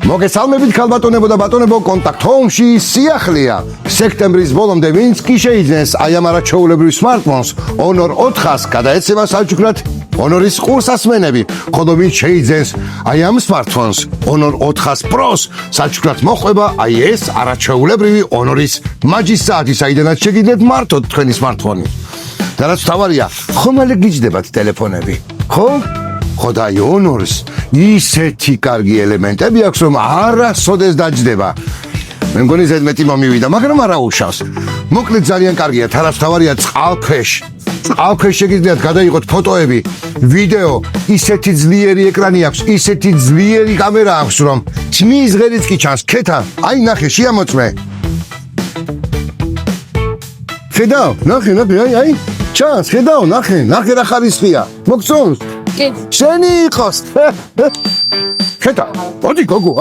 მოგესალმებით ქალბატონებო და ბატონებო, კონტაქტ ჰომში სიახლეა. სექტემბრის ბოლომდე ვინც კი შეიძენს აი ამ არაჩვეულებრივ smartphones Honor 400-ს გადაეცემა საჩუქრად Honor-ის ყურსასმენები, ხოლო ვინც შეიძენს აი ამ smartphones Honor 400 Pro-ს საჩუქრად მოხვება აი ეს არაჩვეულებრივი Honor-ის მაჯის საათი, საიდანაც შეგიძლიათ მართოთ თქვენი smartphone-ი. და რაც თავარია, ხომ მალე გიჯდებათ ტელეფონები, ხო? ხო და აი Honor-ს ისეთი კარგი ელემენტები აქვს, რომ არასოდეს დაჯდება. მე მგონი ზედმეტი მომივიდა, მაგრამ არა უშავს. მოკლედ ძალიან კარგია, თავარია წყალქვეშ. წყალქვეშ შეგიძლიათ გადაიღოთ ფოტოები, ვიდეო, ისეთი ძლიერი ეკრანი აქვს, ისეთი ძლიერი კამერა აქვს, რომ თმის ღერიც კი ჩანს. ქეთა, აი ნახე, შეამოწმე. ხედავ, ნახე, აი, ჩანს, ხედავ, ნახე რა ხარისხია. მოგწონს? შენი იყოს. ხედა, მოდი გოგო,